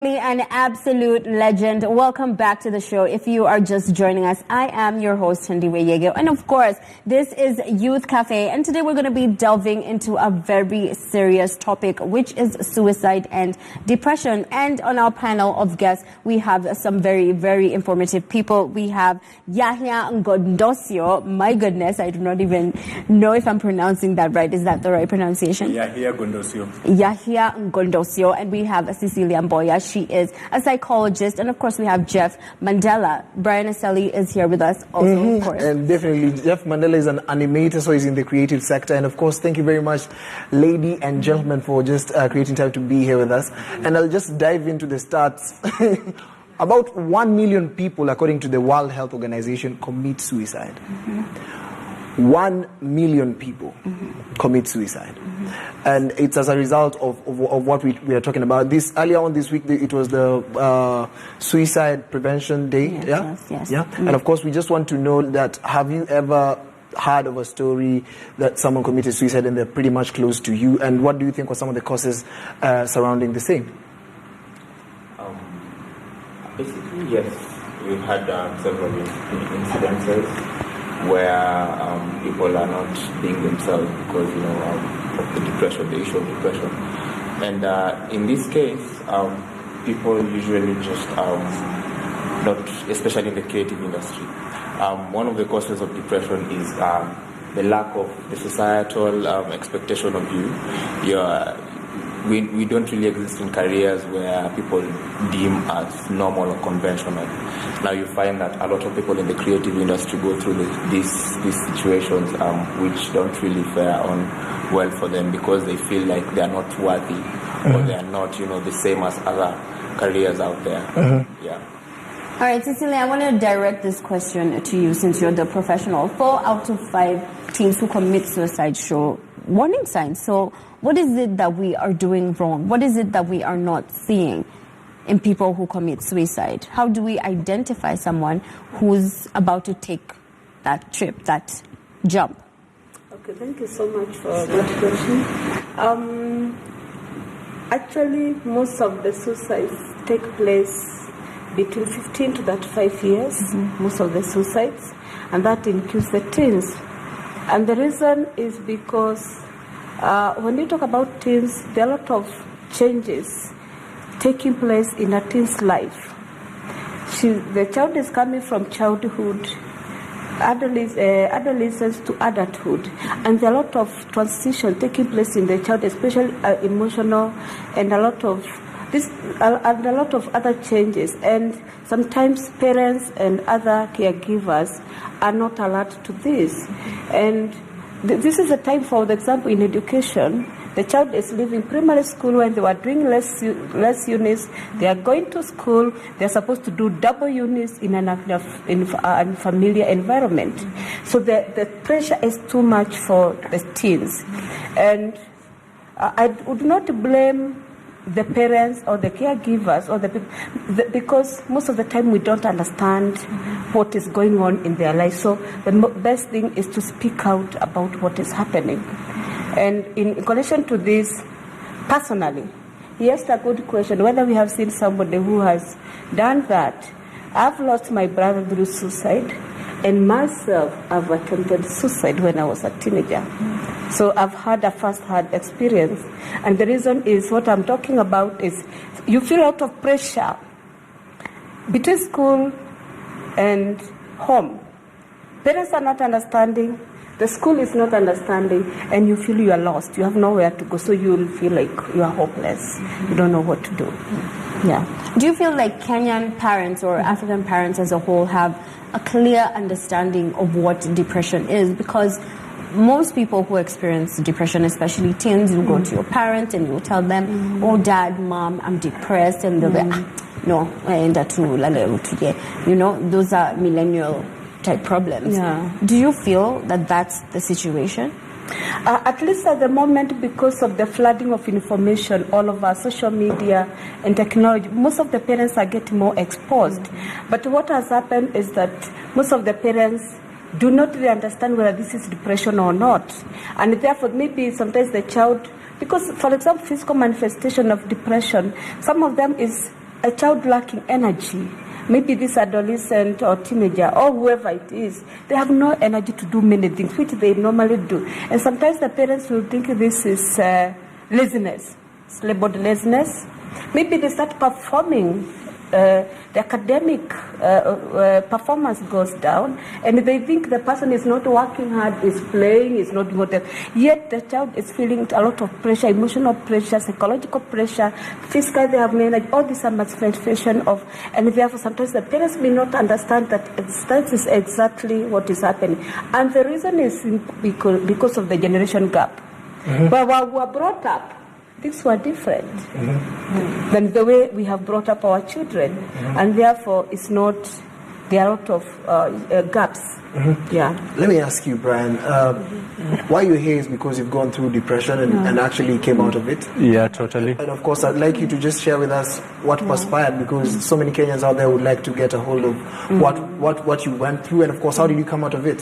An absolute legend. Welcome back to the show. If you are just joining us, I am your host, Thandiwe Yego. And of course, this is Youth Cafe. And today we're going to be delving into a very serious topic, which is suicide and depression. And on our panel of guests, we have some very, very informative people. We have Yahya Ngondosio. My goodness, I do not even know if I'm pronouncing that right. Is that the right pronunciation? Yahya Ngondosio. Yahya Ngondosio. And we have Cecilia Mboya. She is a psychologist. And of course, we have Jeff Mandela. Brian Aseli is here with us also, of course. And definitely, Jeff Mandela is an animator, so he's in the creative sector. And of course, thank you very much, lady and gentlemen, for just creating time to be here with us. And I'll just dive into the stats. About 1 million people, according to the World Health Organization, commit suicide. 1 million people commit suicide. And it's as a result of what we are talking about. Earlier on this week, it was the Suicide Prevention Day. Yes. And of course, we just want to know that, have you ever heard of a story that someone committed suicide and they're pretty much close to you? And what do you think were some of the causes surrounding the same? Basically, yes. We've had several incidences where people are not being themselves because, of the depression, the issue of depression. And in this case, people usually just not, especially in the creative industry. One of the causes of depression is the lack of the societal expectation of you. We don't really exist in careers where people deem as normal or conventional. Now you find that a lot of people in the creative industry go through these situations which don't really fare on well for them because they feel like they are not worthy or they are not, the same as other careers out there. Yeah. All right, Cecilia, I want to direct this question to you since you're the professional. 4 out of 5 teens who commit suicide show warning signs. So what is it that we are doing wrong? What is it that we are not seeing in people who commit suicide? How do we identify someone who's about to take that trip, that jump? Okay, thank you so much for that question. Actually, most of the suicides take place between 15 to 35 years, most of the suicides, and that includes the teens. And the reason is because when you talk about teens, there are a lot of changes taking place in a teen's life. The child is coming from childhood, adolescence to adulthood, and there are a lot of transition taking place in the child, especially emotional, and a lot of other changes. And sometimes parents and other caregivers are not alert to this. And this is a time, for example, in education, the child is leaving primary school when they were doing less units. They are going to school. They are supposed to do double units in a familiar environment. So the pressure is too much for the teens. And I would not blame the parents or the caregivers or the people, because most of the time we don't understand what is going on in their life. So the best thing is to speak out about what is happening. And in connection to this, personally, he asked a good question, whether we have seen somebody who has done that. I've lost my brother through suicide, and myself, I've attempted suicide when I was a teenager. So I've had a first-hand experience. And the reason is, what I'm talking about is, you feel out of pressure between school and home. Parents are not understanding, the school is not understanding, and you feel you are lost. You have nowhere to go, so you'll feel like you are hopeless. You don't know what to do. Yeah. Do you feel like Kenyan parents or African parents as a whole have a clear understanding of what depression is? Because most people who experience depression, especially teens, you go to your parents and you tell them, oh, dad, mom, I'm depressed. And they'll be, no, those are millennial type problems. Yeah. Do you feel that that's the situation? At least at the moment, because of the flooding of information all over social media and technology, most of the parents are getting more exposed. But what has happened is that most of the parents do not really understand whether this is depression or not. And therefore, maybe sometimes the child, because, for example, physical manifestation of depression, some of them is a child lacking energy. Maybe this adolescent or teenager or whoever it is, they have no energy to do many things, which they normally do. And sometimes the parents will think this is laziness. It's labeled laziness. Maybe they start performing. The academic performance goes down, and they think the person is not working hard, is playing, is not doing whatever. Yet the child is feeling a lot of pressure, emotional pressure, psychological pressure, physically they have energy. All these are manifestation of, and therefore sometimes the parents may not understand that that is exactly what is happening. And the reason is because of the generation gap. Where we were brought up, things were different than the way we have brought up our children, and therefore it's not. There are a lot of gaps. Yeah. Let me ask you, Brian, why you're here is because you've gone through depression and actually came out of it. Yeah, totally. And of course, I'd like you to just share with us what perspired, because so many Kenyans out there would like to get a hold of what you went through, and of course, how did you come out of it?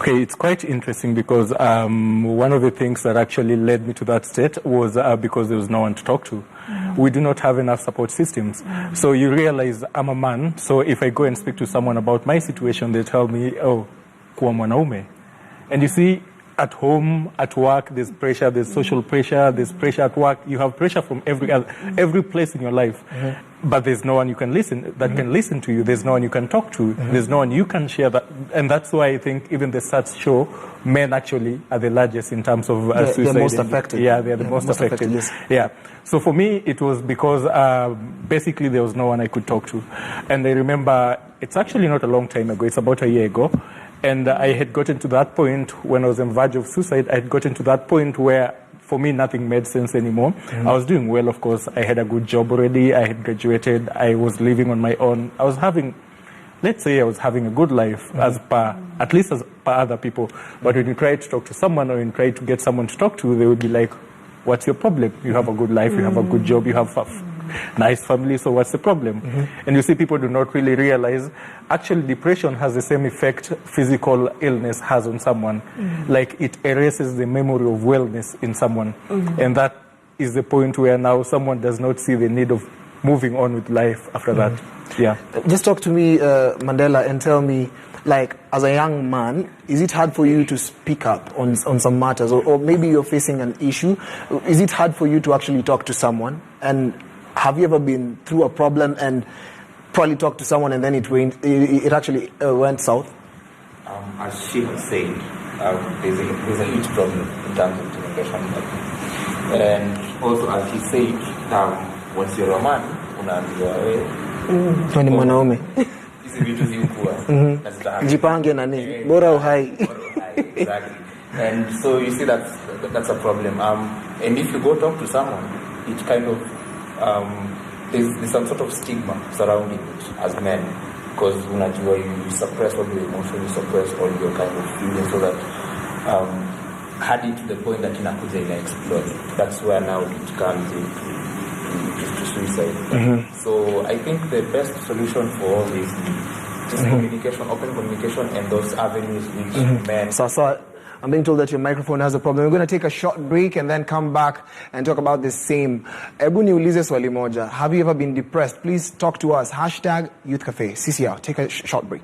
Okay, it's quite interesting because one of the things that actually led me to that state was because there was no one to talk to. We do not have enough support systems. So you realize I'm a man, so if I go and speak to someone about my situation, they tell me, oh, kuwa mwanaume. And you see, at home, at work, there's pressure, there's social pressure, there's pressure at work. You have pressure from every place in your life. But there's no one you can listen can listen to you. There's no one you can talk to. There's no one you can share that. And that's why I think even the stats show men actually are the largest in terms of suicide. They're most affected. Yeah, they're the most affected. Yes. Yeah. So for me, it was because basically there was no one I could talk to. And I remember, it's actually not a long time ago. It's about a year ago. And I had gotten to that point when I was on the verge of suicide. I had gotten to that point where, for me, nothing made sense anymore. I was doing well, of course. I had a good job already. I had graduated. I was living on my own. I was having, let's say I was having a good life, at least as per other people. But when you try to talk to someone, or you try to get someone to talk to, they would be like, what's your problem? You have a good life, you have a good job, you have a nice family, so what's the problem? And you see, people do not really realize, actually depression has the same effect physical illness has on someone. Like, it erases the memory of wellness in someone. And that is the point where now someone does not see the need of moving on with life after that. Yeah. Just talk to me, Mandela, and tell me, like, as a young man, is it hard for you to speak up on some matters? Or maybe you're facing an issue. Is it hard for you to actually talk to someone? And have you ever been through a problem and probably talked to someone and then it actually went south? As she was saying, there's a huge problem in terms of communication. And also, as she said, once you're a man, Ni mwanaume. vitu zikuwa Jipange nani bora uhai. Exactly. And so you see that's a problem. And if you go talk to someone, it kind of there's some sort of stigma surrounding it as men, because you suppress all your emotions, you suppress all your kind of feelings, so that had it to the point that inakuja ina explode. That's where now it comes into suicide. So I think the best solution for all this is just communication, open communication, and those avenues which men. So I'm being told that your microphone has a problem. We're going to take a short break and then come back and talk about the same. Ebu niulize swali moja. Have you ever been depressed? Please talk to us. #YouthCafe. CCR. Take a short break.